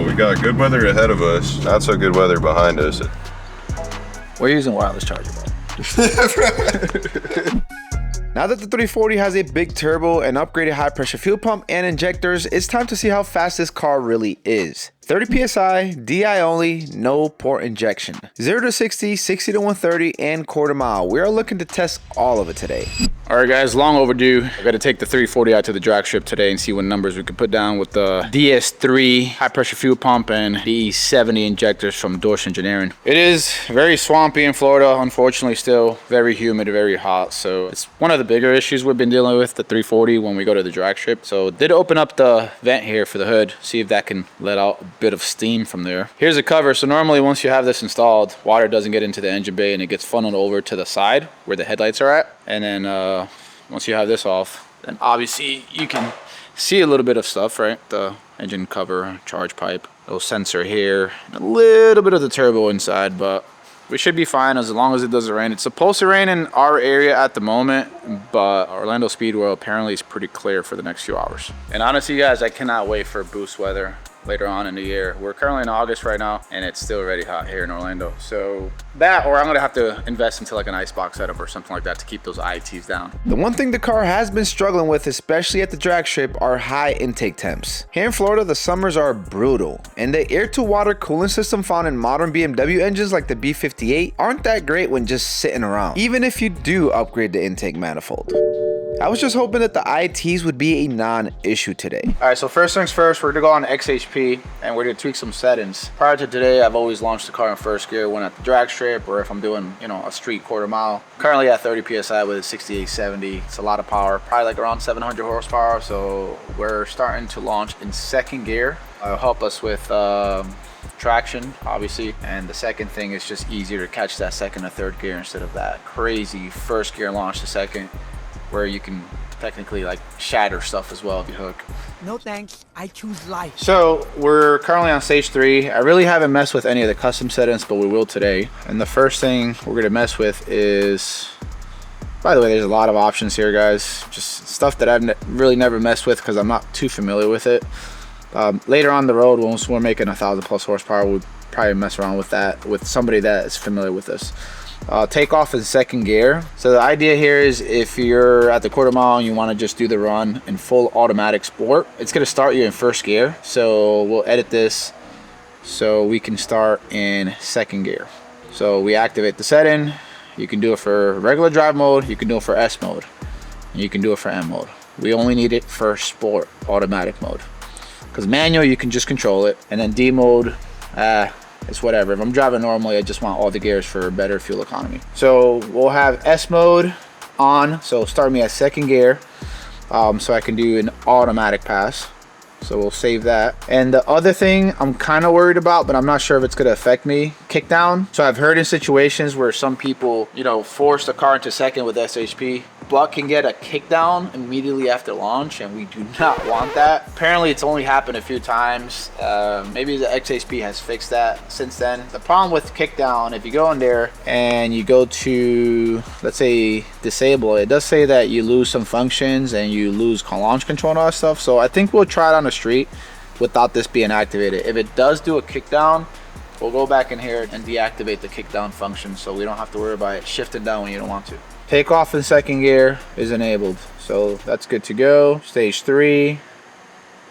Well, we got good weather ahead of us, not so good weather behind us. We're using wireless charger, bro. Now that the 340 has a big turbo, an upgraded high pressure fuel pump, and injectors, it's time to see how fast this car really is. 30 PSI, DI only, no port injection. 0 to 60, 60 to 130, and quarter mile. We are looking to test all of it today. All right, guys, long overdue. I got to take the 340 out to the drag strip today and see what numbers we can put down with the DS3 high pressure fuel pump and the E70 injectors from Dorsch Engineering. It is very swampy in Florida, unfortunately, still very humid, very hot. So it's one of the bigger issues we've been dealing with, the 340, when we go to the drag strip. So did open up the vent here for the hood, see if that can let out a bit of steam from there. Here's the cover. So normally once you have this installed, water doesn't get into the engine bay and it gets funneled over to the side where the headlights are at. And then once you have this off, then obviously you can see a little bit of stuff, right? The engine cover, charge pipe, little sensor here, a little bit of the turbo inside, but we should be fine as long as it doesn't rain. It's supposed to rain in our area at the moment, but Orlando Speedway apparently is pretty clear for the next few hours. And honestly, guys, I cannot wait for boost weather later on in the year. We're currently in August right now, and it's still already hot here in Orlando. So that, or I'm gonna have to invest into like an icebox setup or something like that to keep those ITs down. The one thing the car has been struggling with, especially at the drag strip, are high intake temps. Here in Florida, the summers are brutal, and the air-to-water cooling system found in modern BMW engines like the B58 aren't that great when just sitting around, even if you do upgrade the intake manifold. I was just hoping that the ITs would be a non-issue today. All right, so first things first, we're gonna go on XHP and we're gonna tweak some settings. Prior to today, I've always launched the car in first gear when at the drag strip or if I'm doing, you know, a street quarter mile. Currently at 30 PSI with a 6870. It's a lot of power, probably like around 700 horsepower. So we're starting to launch in second gear. It'll help us with traction, obviously. And the second thing is just easier to catch that second or third gear instead of that crazy first gear launch to second, where you can technically like shatter stuff as well if you hook. No thanks, I choose life. So we're currently on stage 3. I really haven't messed with any of the custom settings, but we will today. And the first thing we're gonna mess with is, by the way, there's a lot of options here, guys. Just stuff that I've really never messed with because I'm not too familiar with it. Later on the road, once we're making 1,000+ horsepower, we'll probably mess around with that with somebody that is familiar with this. Take off in second gear. So the idea here is if you're at the quarter mile and you want to just do the run in full automatic sport, it's going to start you in first gear. So we'll edit this so we can start in second gear. So we activate the setting. You can do it for regular drive mode, you can do it for S mode, and you can do it for M mode. We only need it for sport automatic mode, because manual you can just control it, and then D mode, it's whatever. If I'm driving normally, I just want all the gears for better fuel economy. So we'll have S mode on, so start me at second gear, so I can do an automatic pass. So we'll save that. And the other thing I'm kind of worried about, but I'm not sure if it's going to affect me, kick down. So I've heard in situations where some people, you know, force the car into second with SHP, but can get a kick down immediately after launch, and we do not want that. Apparently it's only happened a few times. Maybe the XHP has fixed that since then. The problem with kick down, if you go in there and you go to, let's say, disable it, it does say that you lose some functions and you lose launch control and all that stuff. So I think we'll try it on the street without this being activated. If it does do a kick down, we'll go back in here and deactivate the kick down function so we don't have to worry about it shifting down when you don't want to. Take off in second gear is enabled, so that's good to go. Stage 3,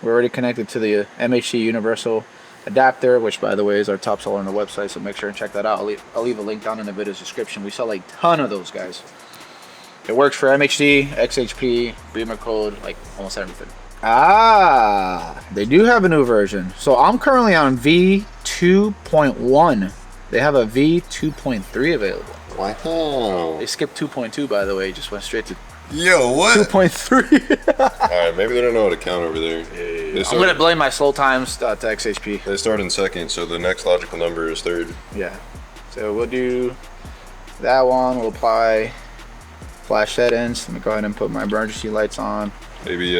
we're already connected to the MHD universal adapter, which by the way is our top seller on the website, so make sure and check that out. I'll leave a link down in the video's description. We sell a ton of those, guys. It works for MHD, XHP, Beamer Code, like almost everything. They do have a new version. So I'm currently on V2.1. They have a V2.3 available. Wow. They skipped 2.2, by the way. Just went straight to Yo, what? 2.3. Alright, maybe they don't know how to count over there. I'm going to blame my slow times to XHP. They start in second, so the next logical number is third. Yeah. So we'll do that one. We'll apply flash settings. Let me go ahead and put my emergency lights on. Maybe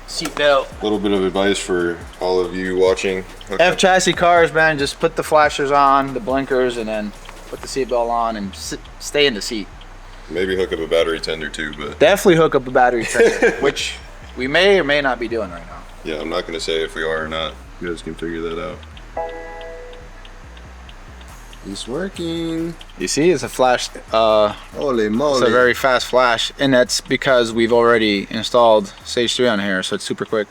seatbelt. a little bit of advice for all of you watching. F chassis cars, man, just put the flashers on, the blinkers, and then put the seatbelt on and stay in the seat. Maybe hook up a battery tender too, but definitely hook up a battery tender, which we may or may not be doing right now. Yeah, I'm not gonna say if we are or not. You guys can figure that out. It's working. You see, it's a flash. Holy moly. It's a very fast flash, and that's because we've already installed Stage 3 on here, so it's super quick.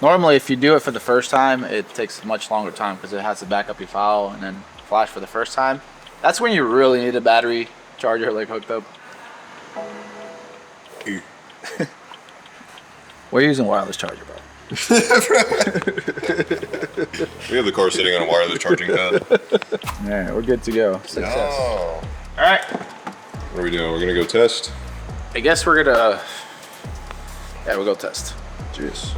Normally, if you do it for the first time, it takes a much longer time because it has to back up your file and then flash for the first time. That's when you really need a battery charger like hooked up. We're using wireless charger, bro. We have the car sitting on a wireless charging pad. Yeah, we're good to go. Success. Oh. All right. What are we doing? We're gonna go test? I guess we're gonna. Yeah, we'll go test. Jeez.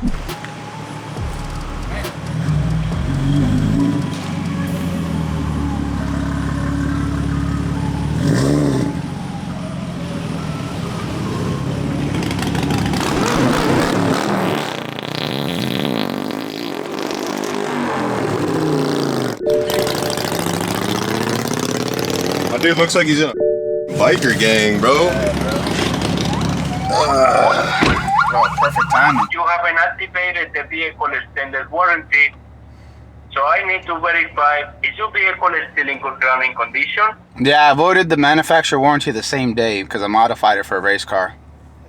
My dude looks like he's in a biker gang, bro. Oh, perfect timing. You haven't activated the vehicle extended warranty, so I need to verify, is your vehicle still in good running condition? Yeah, I voided the manufacturer warranty the same day because I modified it for a race car.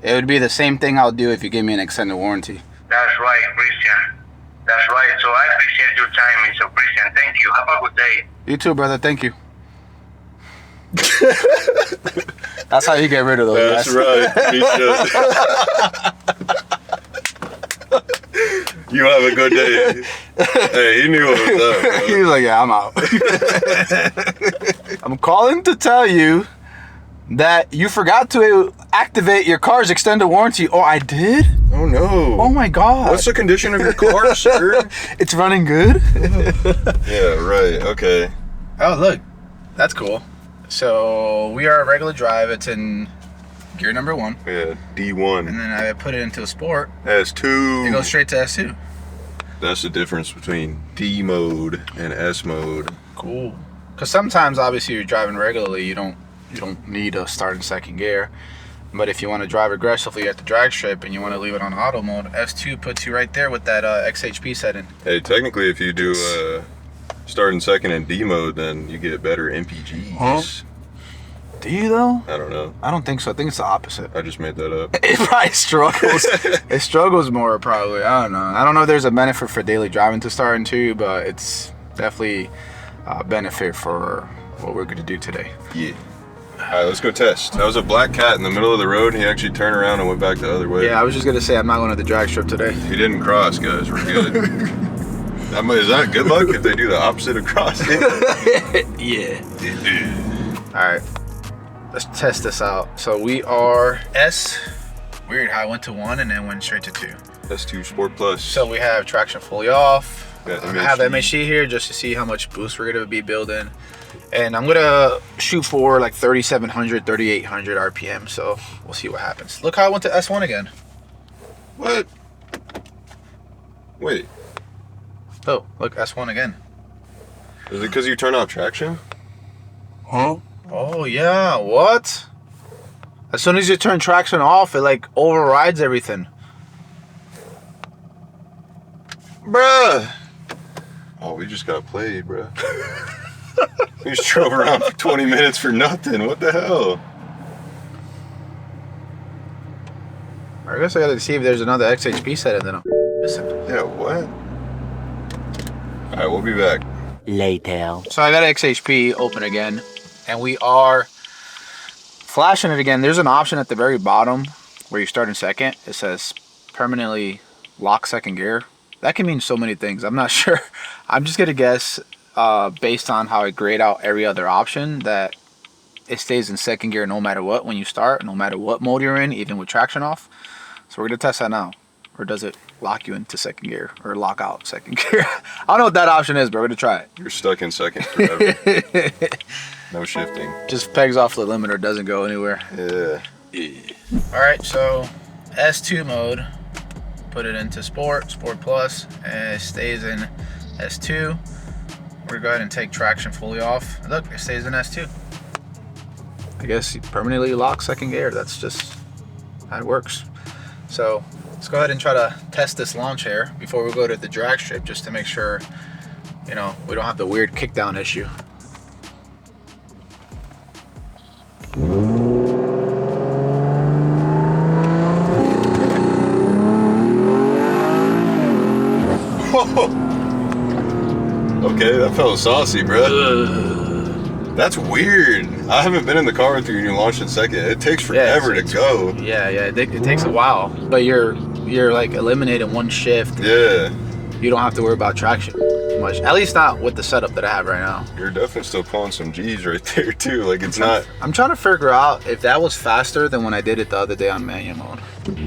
It would be the same thing I'll do if you give me an extended warranty. That's right, Christian. That's right, so I appreciate your time, Mr. Christian. Thank you. Have a good day. You too, brother. Thank you. That's how you get rid of those That's guys. right. He should. You have a good day. Hey, he knew what was up, bro. He was like, yeah, I'm out. I'm calling to tell you that you forgot to activate your car's extended warranty. Oh, I did? Oh no. Oh my God. What's the condition of your car, sir? It's running good? Yeah, right. Okay. Oh, look. That's cool. So we are a regular drive. It's in gear number 1. Yeah, D1. And then I put it into a sport. S2. It goes straight to S2. That's the difference between D mode and S mode. Cool. Because sometimes, obviously, you're driving regularly. You don't need a start in second gear. But if you want to drive aggressively at the drag strip and you want to leave it on auto mode, S2 puts you right there with that XHP setting. Hey, technically, if you do start in second in D mode, then you get better MPGs. Huh? Do you though? I don't know. I don't think so. I think it's the opposite. I just made that up. It probably struggles. It struggles more probably. I don't know. I don't know if there's a benefit for daily driving to start in too, but it's definitely a benefit for what we're going to do today. Yeah. All right, let's go test. That was a black cat in the middle of the road. He actually turned around and went back the other way. Yeah, I was just going to say I'm not going to the drag strip today. He didn't cross, guys. We're good. I mean, is that good luck if they do the opposite of crossing? Yeah. All right. Let's test this out. So we are S. Weird how I went to 1 and then went straight to 2. S2 Sport Plus. So we have traction fully off. Got I have MHD here just to see how much boost we're going to be building. And I'm going to shoot for like 3,700, 3,800 RPM. So we'll see what happens. Look how I went to S1 again. What? Wait. Oh, look, S1 again. Is it because you turn off traction? Huh? Oh, yeah. What? As soon as you turn traction off, it like overrides everything. Bruh. Oh, we just got played, bruh. We just drove around for 20 minutes for nothing. What the hell? I guess I gotta see if there's another XHP setting that I'm missing. Yeah, what? Alright, we'll be back. Later. So I got XHP open again, and we are flashing it again. There's an option at the very bottom where you start in second. It says permanently lock second gear. That can mean so many things. I'm not sure. I'm just gonna guess based on how I grade out every other option that it stays in second gear no matter what when you start, no matter what mode you're in, even with traction off. So we're gonna test that now. Or does it lock you into second gear or lock out second gear? I don't know what that option is, but we're gonna try it. You're stuck in second forever. No shifting. Just pegs off the limiter, doesn't go anywhere. Yeah. All right, so S2 mode, put it into Sport Plus, and it stays in S2. We're gonna go ahead and take traction fully off. Look, it stays in S2. I guess you permanently lock second gear. That's just how it works. So Let's go ahead and try to test this lawn chair before we go to the drag strip, just to make sure, you know, we don't have the weird kickdown issue. Okay, that felt saucy, bro. That's weird. I haven't been in the car with you and you launched in second. It takes forever to go. Yeah, it takes a while, but you're like eliminating one shift. Yeah. You don't have to worry about traction much. At least not with the setup that I have right now. You're definitely still pulling some G's right there too. Like it's not. I'm trying to figure out if that was faster than when I did it the other day on manual mode.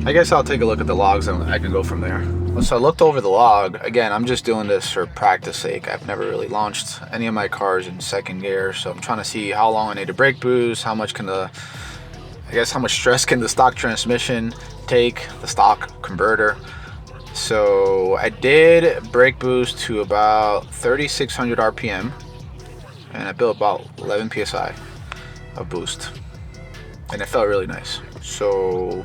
I guess I'll take a look at the logs and I can go from there. So I looked over the log. Again, I'm just doing this for practice sake. I've never really launched any of my cars in second gear, so I'm trying to see how long I need to brake boost, how much stress can the stock transmission take, the stock converter. So I did brake boost to about 3,600 RPM, and I built about 11 PSI of boost, and it felt really nice. So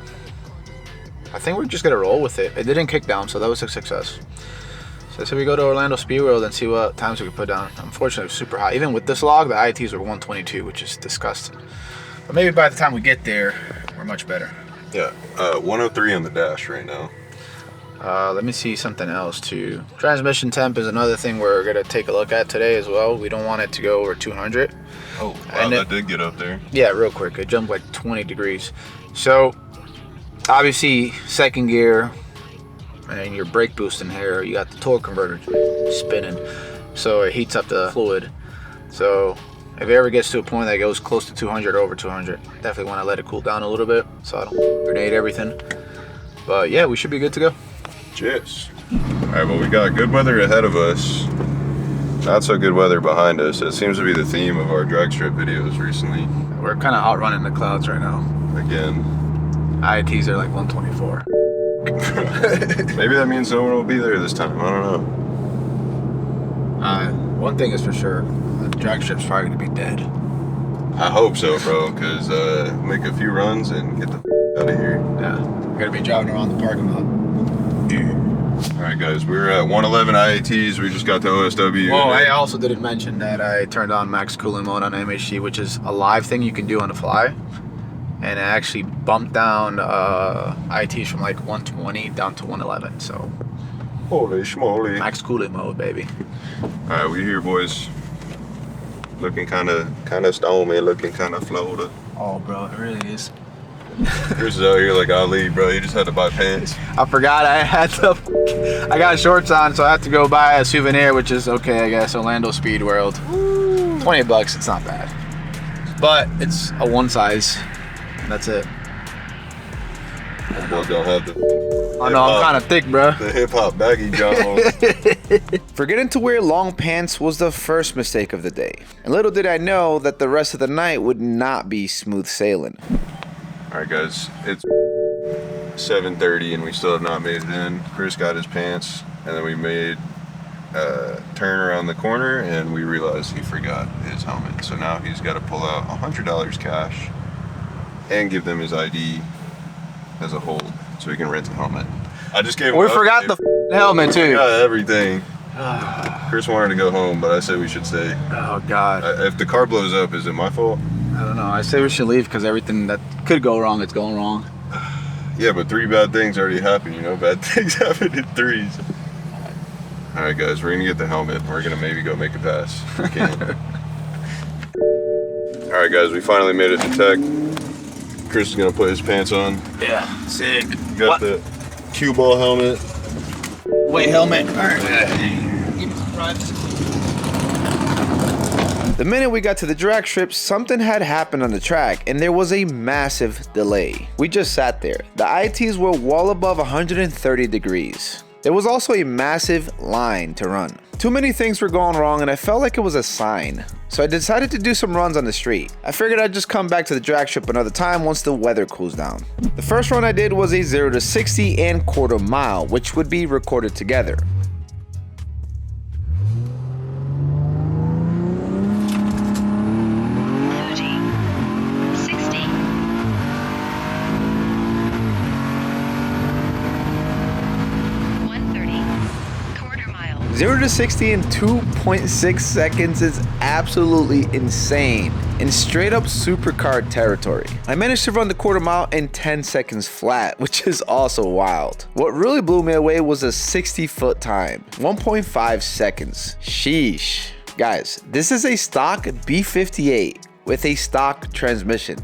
I think we're just gonna roll with it. It didn't kick down, so that was a success. So I said we go to Orlando Speed World and see what times we can put down. Unfortunately, it was super hot. Even with this log, the IATs were 122, which is disgusting. But maybe by the time we get there, we're much better. Yeah, 103 on the dash right now. Let me see something else too. Transmission temp is another thing we're gonna take a look at today as well. We don't want it to go over 200. Oh, wow, and that did get up there. Yeah, real quick. It jumped like 20 degrees. So obviously second gear, and your brake boosting here, you got the torque converter spinning, so it heats up the fluid. So if it ever gets to a point that goes close to 200 or over 200, definitely want to let it cool down a little bit so I don't grenade everything. But yeah, we should be good to go. Cheers. All right, well, we got good weather ahead of us, not so good weather behind us. It seems to be the theme of our drag strip videos recently. We're kind of outrunning the clouds right now. Again. IATs are like 124. Maybe that means no one will be there this time. I don't know. One thing is for sure, the drag strip's probably gonna be dead. I hope so, bro, because make a few runs and get the out of here. Yeah, we're gonna be driving around the parking lot. All right, guys, we're at 111 IATs. We just got the OSW. Well, I also didn't mention that I turned on max cooling mode on MHD, which is a live thing you can do on the fly. And it actually bumped down IATs from like 120 down to 111. So holy schmoly. max cooling mode, baby. All right, we here, boys. Looking kind of stormy, looking kind of Florida. Oh, bro, it really is. Chris is out here like Ali, bro. You just had to buy pants. I forgot I got shorts on, so I have to go buy a souvenir, which is okay, I guess. Orlando Speed World. 20 bucks, it's not bad. But it's a one size. That's it. That boy don't have the I know, I'm kind of thick, bro. the hip hop baggy John. Forgetting to wear long pants was the first mistake of the day. And little did I know that the rest of the night would not be smooth sailing. All right, guys, it's 7:30 and we still have not made it in. Chris got his pants, and then we made a turn around the corner, and we realized he forgot his helmet. So now he's got to pull out $100 cash and give them his ID as a hold so he can rent a helmet. I just gave him. We forgot the helmet too. Yeah, everything. Chris wanted to go home, but I said we should stay. Oh God. If the car blows up, is it my fault? I don't know. I say we should leave because everything that could go wrong is going wrong. Yeah, but 3 bad things already happened, you know? Bad things happen in 3s. All right, guys, we're gonna get the helmet. We're gonna maybe go make a pass. We can. All right, guys, we finally made it to tech. Chris is gonna put his pants on. Yeah, sick. Got the cue ball helmet. Wait, helmet. All right. The minute we got to the drag strip, something had happened on the track and there was a massive delay. We just sat there. The IATs were well above 130 degrees. There was also a massive line to run. Too many things were going wrong and I felt like it was a sign. So I decided to do some runs on the street. I figured I'd just come back to the drag strip another time once the weather cools down. The first run I did was a 0 to 60 and quarter mile, which would be recorded together. 60. 0 to 60 in 2.6 seconds is absolutely insane. In straight up supercar territory. I managed to run the quarter mile in 10 seconds flat, which is also wild. What really blew me away was a 60-foot time, 1.5 seconds. Sheesh. Guys, this is a stock B58 with a stock transmission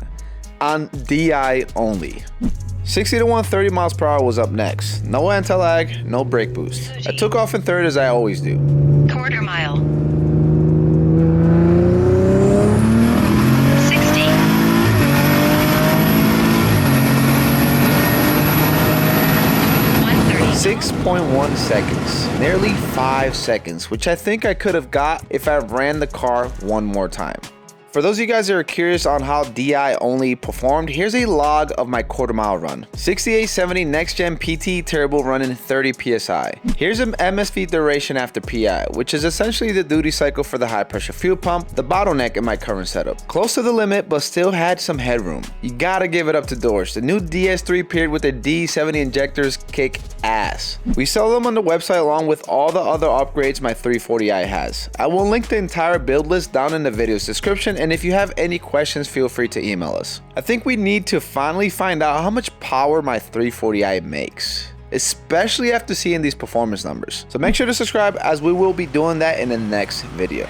on DI only. 60 to 130 miles per hour was up next. No anti-lag, no brake boost. I took off in third as I always do. Quarter mile. 60. 6.1 seconds, nearly 5 seconds, which I think I could have got if I ran the car one more time. For those of you guys that are curious on how DI only performed, here's a log of my quarter mile run. 6870 next gen PT turbo running 30 psi. Here's an MSV duration after PI, which is essentially the duty cycle for the high pressure fuel pump, the bottleneck in my current setup. Close to the limit, but still had some headroom. You gotta give it up to Dorsch. The new DS3 paired with the D70 injectors kick ass. We sell them on the website along with all the other upgrades my 340i has. I will link the entire build list down in the video's description, and if you have any questions, feel free to email us. I think we need to finally find out how much power my 340i makes, especially after seeing these performance numbers. So make sure to subscribe, as we will be doing that in the next video.